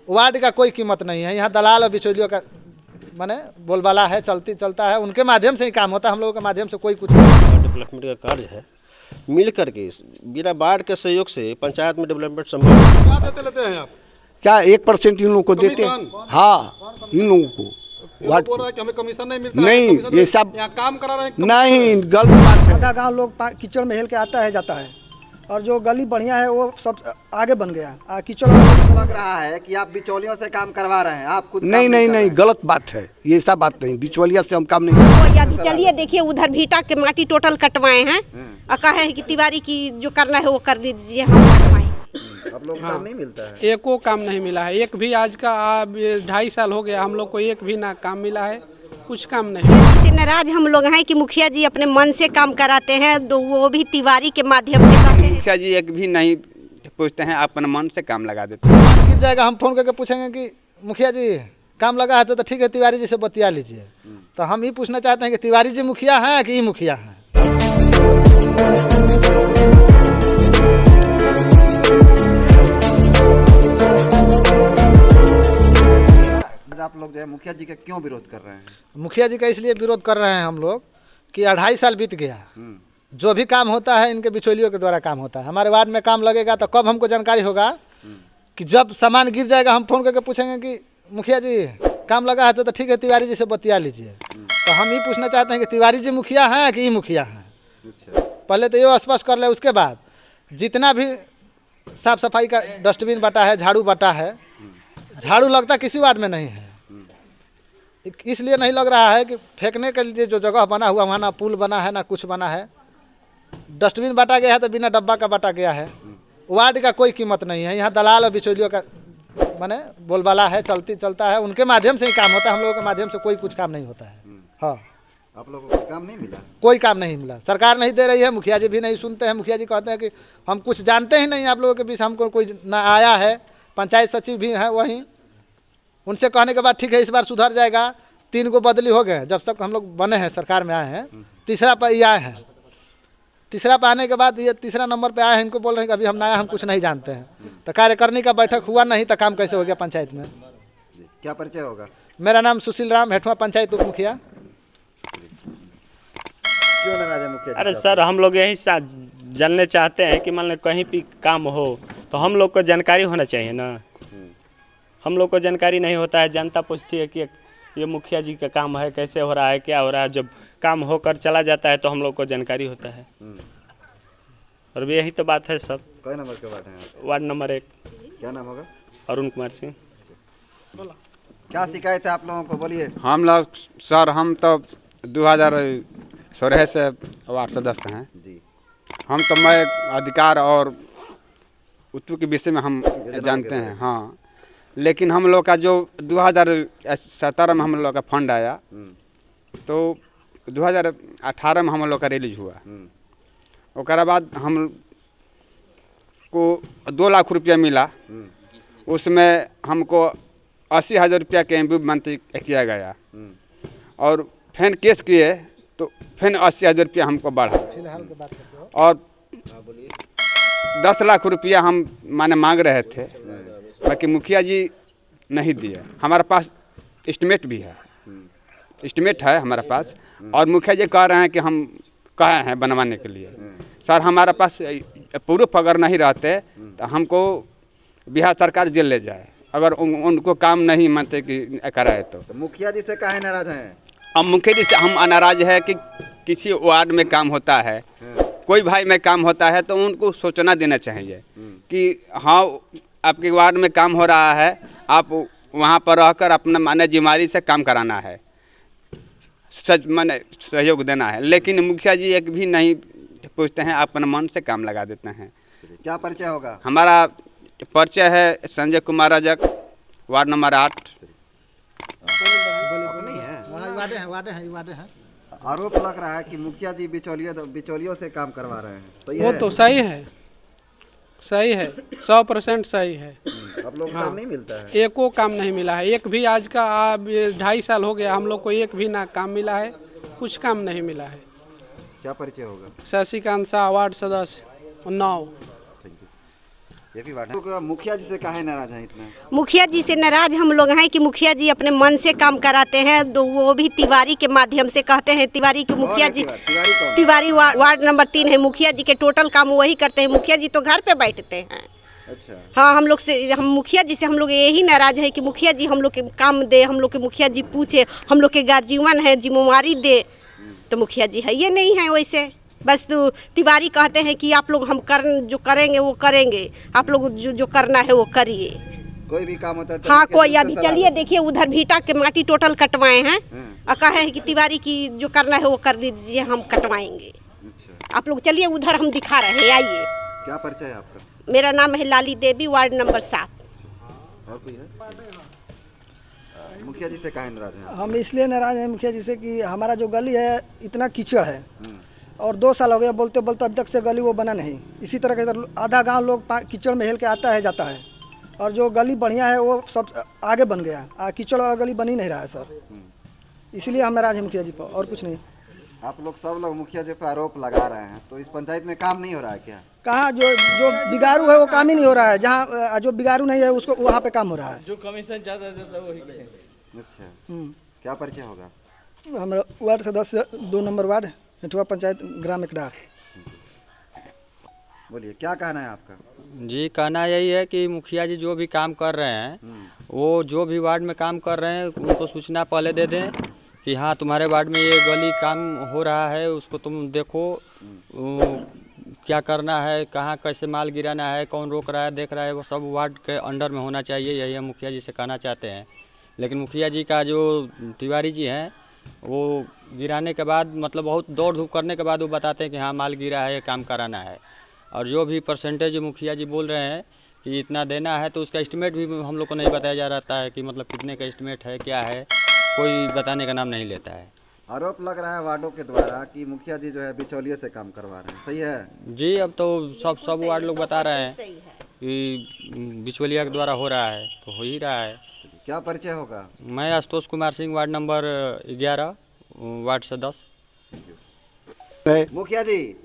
Ward का कोई कीमत नहीं है। यहाँ दलाल और बिचौलियों का माने बोलबाला है, चलता है, उनके माध्यम से ही काम होता है। हम लोगों के माध्यम से कोई कुछ डेवलपमेंट का कार्य है, मिल करके बिना बाढ़ के सहयोग से पंचायत में डेवलपमेंट संभव। क्या देते लेते हैं आप? क्या 1% इन लोगों को देते हैं? हाँ, इन लोगों को बोल रहा है कि हमें कमीशन नहीं मिलता नहीं, है, ये सब यहाँ काम करा रहे हैं। नहीं, गलत बात है। आधा गांव लोग कीचड़ में हेल के आता है जाता है, और जो गली बढ़िया है वो सब आगे बन गया। कीचड़ लग रहा है कि आप बिचौलियों से काम करवा रहे हैं, आप खुद नहीं, गलत बात है, ये सब बात नहीं। बिचौलिया से हम काम नहीं। अभी चलिए देखिए, उधर भीटा के माटी टोटल कटवाए हैं और कहे हैं कि तिवारी की जो करना है वो कर दीजिए, हम कटवाएं। आप लोग काम नहीं मिलता है? एको काम नहीं मिला है, एक भी। आज का 2.5 साल हो गया हम लोग को, एक भी ना काम मिला है, कुछ काम नहीं। इससे नाराज हम लोग हैं कि मुखिया जी अपने मन से काम कराते हैं, तो वो भी तिवारी के माध्यम से करते हैं। मुखिया जी एक भी नहीं पूछते हैं, अपने मन से काम लगा देते हैं। गिर जाएगा, हम फोन करके पूछेंगे कि मुखिया जी काम लगा है तो ठीक है, तिवारी जी से बतिया लीजिए। तो हम ही पूछना चाहते हैं कि तिवारी जी मुखिया हैं कि ये मुखिया हैं? आप लोग जो है मुखिया जी का क्यों विरोध कर रहे हैं? मुखिया जी का इसलिए विरोध कर रहे हैं हम लोग कि 2.5 साल बीत गया, जो भी काम होता है इनके बिचौलियों के द्वारा काम होता है। हमारे वार्ड में काम लगेगा तो कब हमको जानकारी होगा कि जब सामान गिर जाएगा हम फोन करके पूछेंगे कि मुखिया जी काम लगा है तो ठीक है, तिवारी जी से बतिया लीजिए। तो हम ही पूछना चाहते हैं कि तिवारी जी मुखिया हैं कि ये मुखिया हैं? पहले तो ये स्पष्ट कर ले, उसके बाद जितना भी साफ सफाई का डस्टबिन बटा है, झाड़ू बटा है, झाड़ू लगता किसी वार्ड में नहीं है। इसलिए नहीं लग रहा है कि फेंकने के लिए जो जगह बना हुआ वहाँ ना पुल बना है ना कुछ बना है। डस्टबिन बांटा गया है तो बिना डब्बा का बांटा गया है। वार्ड का कोई कीमत नहीं है। यहाँ दलाल और बिचौलियों का माने बोलबाला है, चलता है, उनके माध्यम से ही काम होता है। हम लोगों के माध्यम से कोई कुछ काम नहीं होता है। हाँ, आप लोगों को काम नहीं मिला? कोई काम नहीं मिला, सरकार नहीं दे रही है, मुखिया जी भी नहीं सुनते हैं। मुखिया जी कहते हैं कि हम कुछ जानते ही नहीं, आप लोगों के बीच हमको कोई ना आया है। पंचायत सचिव भी है वहीं, उनसे कहने के बाद ठीक है इस बार सुधर जाएगा। 3 को बदली हो गए जब तक हम लोग बने हैं, सरकार में आए हैं। तीसरा पर ये आए हैं, तीसरा पर आने के बाद ये तीसरा नंबर पे आए हैं। इनको बोल रहे हैं कि अभी हम नया, हम कुछ नहीं जानते हैं। तो कार्यकारिणी का बैठक हुआ नहीं तो काम कैसे हो गया पंचायत में? क्या परिचय होगा? मेरा नाम सुशील राम, हेठवा पंचायत उप मुखिया। क्यों नाराज है मुखिया जी? अरे सर, हम लोग यही जानने चाहते हैं कि मान लो कहीं भी काम हो तो हम लोग को जानकारी होना चाहिए ना। हम लोग को जानकारी नहीं होता है। जनता पूछती है कि ये मुखिया जी का काम है, कैसे हो रहा है, क्या हो रहा है। जब काम होकर चला जाता है तो हम लोग को जानकारी होता है। और यही तो बात है सब। कई नंबर के वार्ड हैं? Ward number 1। क्या नाम होगा? अरुण कुमार सिंह। क्या शिकायत है आप लोगों को, बोलिए। हम लोग सर, हम तो 2016 से वार्ड सदस्य हैं जी। हम तो मैं अधिकार और उत्तर के विषय में हम जानते हैं। हाँ, लेकिन हम लोग का जो 2017 में हम लोग का फंड आया तो 2018 में हम लोग का रिलीज हुआ। उसके बाद हम को 2 लाख रुपया मिला। उसमें हमको 80,000 रुपया के एमबी मंत्री किया गया, और फिर केस किए तो फिर 80,000 रुपया हमको बढ़ा, और 10 लाख रुपया हम माने मांग रहे थे, बाकी मुखिया जी नहीं दिए। हमारे पास एस्टिमेट भी है, एस्टिमेट है हमारे पास, और मुखिया जी कह रहे हैं कि हम कहे हैं बनवाने के लिए। सर, हमारे पास प्रूफ अगर नहीं रहते तो हमको बिहार सरकार जेल ले जाए, अगर उनको काम नहीं मानते कि कराए तो मुखिया जी से काहे नाराज हैं? अब मुखिया जी से हम नाराज है कि किसी वार्ड में काम होता है, कोई भाई में काम होता है तो उनको सूचना देना चाहिए कि हाँ आपके वार्ड में काम हो रहा है, आप वहाँ पर रहकर अपना माने जिम्मेदारी से काम कराना है, सच माने सहयोग देना है। लेकिन मुखिया जी एक भी नहीं पूछते हैं, अपने मन से काम लगा देते हैं। क्या परिचय होगा? हमारा परिचय है संजय कुमार रजक, वार्ड नंबर 8। नहीं है, वादे हैं। आरोप लग रहा है कि मुखिया जी बिचौलियों से काम करवा रहे हैं, तो वो तो सही है, सही है, 100% सही है। आप लोग काम नहीं मिलता है? एको काम नहीं मिला है, एक भी। आज का 2.5 साल हो गया हम लोग को, एक भी ना काम मिला है, कुछ काम नहीं मिला है। क्या परिचय होगा? शशिकांत शाह, वार्ड सदस्य 9। ये वार्ड है। तो मुखिया जी से काहे नाराज हैं इतना? मुखिया जी से नाराज हम लोग हैं कि मुखिया जी अपने मन से काम कराते हैं, तो वो भी तिवारी के माध्यम से कहते हैं। तिवारी के मुखिया जी, तिवारी वार्ड नंबर 3 है। मुखिया जी के टोटल काम वही करते हैं। मुखिया जी तो घर पे बैठते हैं। अच्छा। हाँ, हम मुखिया जी से हम लोग यही नाराज है कि मुखिया जी हम लोग के काम दे, हम लोग के मुखिया जी पूछे, हम लोग के गार्जियन है, जिम्मेवारी दे। तो मुखिया जी है ये नहीं है वैसे, बस तो तिवारी कहते हैं कि आप लोग जो करेंगे वो करेंगे, आप लोग जो करना है वो करिए। कोई भी काम होता है तो हाँ, कोई अभी चलिए देखिए उधर भीटा के माटी टोटल कटवाए हैं और कहे हैं कि तिवारी की जो करना है वो कर दीजिए, हम कटवाएंगे। अच्छा। आप लोग चलिए उधर हम दिखा रहे हैं, आइए। क्या परिचय है आपका? मेरा नाम है लाली देवी, वार्ड नंबर 7। और कोई है? मुखिया जी से काहे नाराज हैं? हम इसलिए नाराज हैं मुखिया जी से कि हमारा जो गली है इतना कीचड़ है और 2 साल हो गया बोलते बोलते अब तक से गली वो बना नहीं। इसी तरह के आधा गांव लोग कीचड़ में हेल के आता है जाता है, और जो गली बढ़िया है वो सब आगे बन गया, कीचड़ वाला गली बन ही नहीं रहा है सर। इसलिए हम नाराज हैं मुखिया जी पर, और कुछ नहीं। आप लोग सब लोग मुखिया जी पर आरोप लगा रहे हैं, तो इस पंचायत में काम नहीं हो रहा है क्या? कहाँ जो बिगाड़ू है वो काम ही नहीं हो रहा है, जहाँ जो बिगाड़ू नहीं है उसको वहाँ पे काम हो रहा है। जो कमीशन ज़्यादा देता है वही। अच्छा। क्या परिचय होगा? हमारा वार्ड सदस्य 2 नंबर वार्ड, हेठुआ पंचायत, ग्राम एकडार। बोलिए, क्या कहना है आपका? जी, कहना यही है कि मुखिया जी जो भी काम कर रहे हैं, वो जो भी वार्ड में काम कर रहे हैं उनको सूचना पहले दे दें कि हाँ तुम्हारे वार्ड में ये गली काम हो रहा है, उसको तुम देखो, क्या करना है, कहाँ कैसे माल गिराना है, कौन रोक रहा है, देख रहा है, वो सब वार्ड के अंडर में होना चाहिए। यही हम मुखिया जी से कहना चाहते हैं। लेकिन मुखिया जी का जो तिवारी जी हैं, वो गिराने के बाद मतलब बहुत दौड़ धूप करने के बाद वो बताते हैं कि हाँ माल गिरा है, काम कराना है। और जो भी परसेंटेज मुखिया जी बोल रहे हैं कि इतना देना है, तो उसका एस्टिमेट भी हम लोग को नहीं बताया जा रहा है कि मतलब कितने का एस्टिमेट है, क्या है, कोई बताने का नाम नहीं लेता है। आरोप लग रहा है वार्डों के द्वारा कि मुखिया जी जो है बिचौलिए से काम करवा रहे हैं, सही है? जी, अब तो सब वार्ड लोग बता रहे हैं कि बिचौलिया के द्वारा हो रहा है, तो हो ही रहा है। क्या परिचय होगा? मैं Ashutosh Kumar Singh, ward number 11, ward सदस्य। मुखिया जी,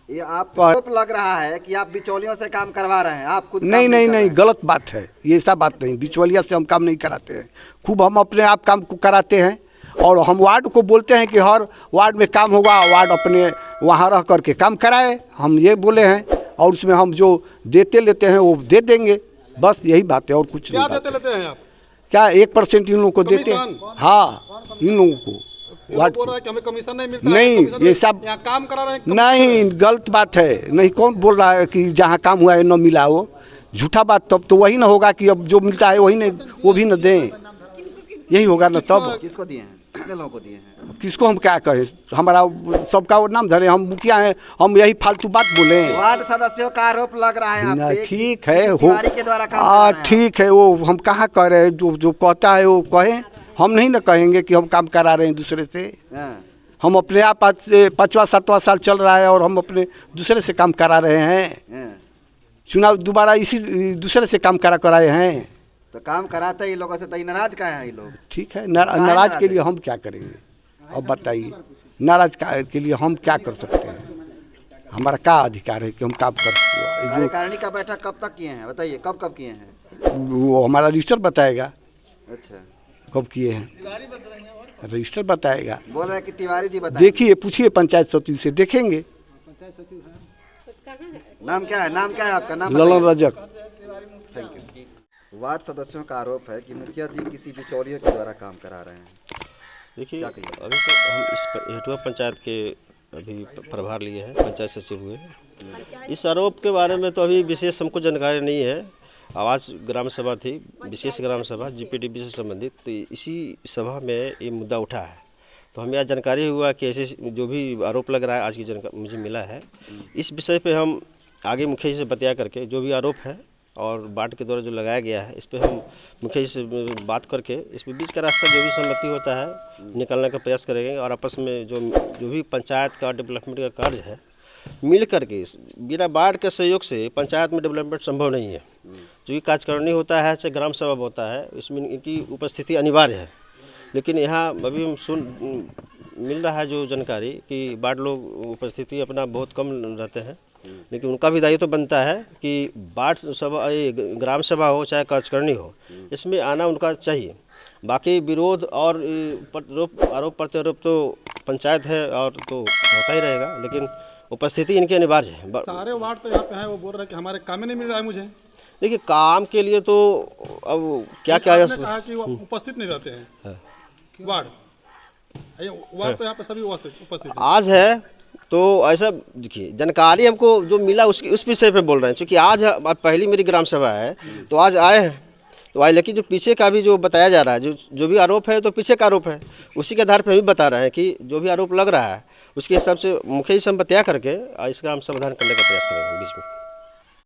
ये आपको आरोप लग रहा है कि आप बिचौलियों से काम करवा रहे हैं, आप खुद नहीं, गलत बात है, ये ऐसा बात नहीं। बिचौलिया से हम काम नहीं कराते हैं, खूब हम अपने आप काम को कराते हैं। और हम वार्ड को बोलते हैं कि हर वार्ड में काम होगा, वार्ड अपने वहाँ रह करके काम कराए, हम ये बोले हैं। और उसमें हम जो देते लेते हैं वो दे देंगे, बस यही बात है, और कुछ नहीं। क्या देते लेते हैं आप? क्या 1% इन लोगों को देते हैं? हाँ, इन लोगों को वार्ड बोल रहा है कि हमें कमीशन नहीं मिलता नहीं, है, ये सब यहाँ काम करा रहे हैं। नहीं, गलत बात है। नहीं, कौन बोल रहा है कि जहाँ काम हुआ है न मिला? वो झूठा बात। तब तो वही ना होगा कि अब जो मिलता है वही नहीं, वो भी न दें, यही होगा ना। तब किसको दिए हैं? कितने लोगों को दिए हैं? किसको हम क्या कहें? हमारा सबका वो नाम धरे, हम मुखिया हैं, हम यही फालतू बात बोले? वार्ड सदस्यों का आरोप लग रहा है आप पे। ठीक है, हो के द्वारा काम ठीक है, वो हम कहाँ कह रहे हैं? जो कहता है वो कहें, हम नहीं ना कहेंगे कि हम काम करा रहे हैं दूसरे से। हम अपने आप आज से 5वां 7वां साल चल रहा है और हम अपने दूसरे से काम करा रहे हैं। चुनाव दोबारा इसी दूसरे से काम कराए हैं, तो काम कराते ही लोगों से, तो नाराज का है ये लोग। ठीक है, नाराज के लिए हम क्या करेंगे? अब बताइए, नाराज के लिए हम क्या कर सकते हैं? हमारा क्या अधिकार है कि हम काम कर? कार्यकारिणी का बैठक कब तक किए हैं बताइए, कब किए हैं? वो हमारा रजिस्टर बताएगा। अच्छा, कब किए हैं रजिस्टर बताएगा। बोल रहे हैं कि तिवारी जी बताएं। देखिए, पूछिए पंचायत सचिव से, देखेंगे। नाम क्या है? नाम क्या है आपका? नाम Lalan Rajak. Thank you. Ward सदस्यों का आरोप है कि मुखिया जी किसी बिचौलिए के द्वारा काम करा रहे हैं। देखिए, अभी तो हम इस हेठुआ पंचायत के अभी प्रभार लिए हैं, पंचायत सचिव हुए। इस आरोप के बारे में तो अभी विशेष हमको जानकारी नहीं है। आवास ग्राम सभा थी, विशेष ग्राम सभा GPTB से संबंधित, तो इसी सभा में ये मुद्दा उठा है। तो हमें आज जानकारी हुआ कि ऐसे जो भी आरोप लग रहा है, आज की जानकारी मुझे मिला है। इस विषय पे हम आगे मुखिया जी से बतिया करके जो भी आरोप है और वार्ड के द्वारा जो लगाया गया है, इस पर हम मुखिया जी से बात करके इसमें बीच का रास्ता जो भी सहमति होता है निकालने का प्रयास करेंगे। और आपस में जो भी पंचायत का डेवलपमेंट का कार्य है, मिल करके, बिना वार्ड के सहयोग से पंचायत में डेवलपमेंट संभव नहीं है। जो भी कार्यकारिणी होता है, चाहे ग्राम सभा होता है, इसमें इनकी उपस्थिति अनिवार्य है। लेकिन यहाँ अभी हम मिल रहा है जो जानकारी कि वार्ड लोग उपस्थिति अपना बहुत कम रहते हैं, लेकिन उनका भी दायित्व तो बनता है कि वार्ड सभा, ग्राम सभा हो चाहे कार्यकारिणी हो, इसमें आना उनका चाहिए। बाकी विरोध और आरोप प्रत्यारोप तो पंचायत है और तो होता ही रहेगा, लेकिन उपस्थिति इनकी अनिवार्य है। सारे वार्ड तो यहाँ पे हैं, वो बोल रहे हैं कि हमारे काम ही नहीं मिल रहा है मुझे। देखिए काम के लिए तो अब क्या क्या कहा कि वो उपस्थित नहीं रहते हैं वार्ड तो यहाँ पे सभी उपस्थित आज है। तो ऐसा देखिए जानकारी हमको जो मिला उसकी उस विषय पे बोल रहे हैं, क्योंकि आज पहली मेरी ग्राम सभा है तो आज आए हैं, तो आए, लेकिन जो पीछे का भी जो बताया जा रहा है, जो भी आरोप है तो पीछे का आरोप है, उसी के आधार पर हम भी बता रहे हैं कि जो भी आरोप लग रहा है उसके हिसाब से मुख्य ही संपत्तियाँ करके इसका हम समाधान करने का प्रयास करेंगे बीच में।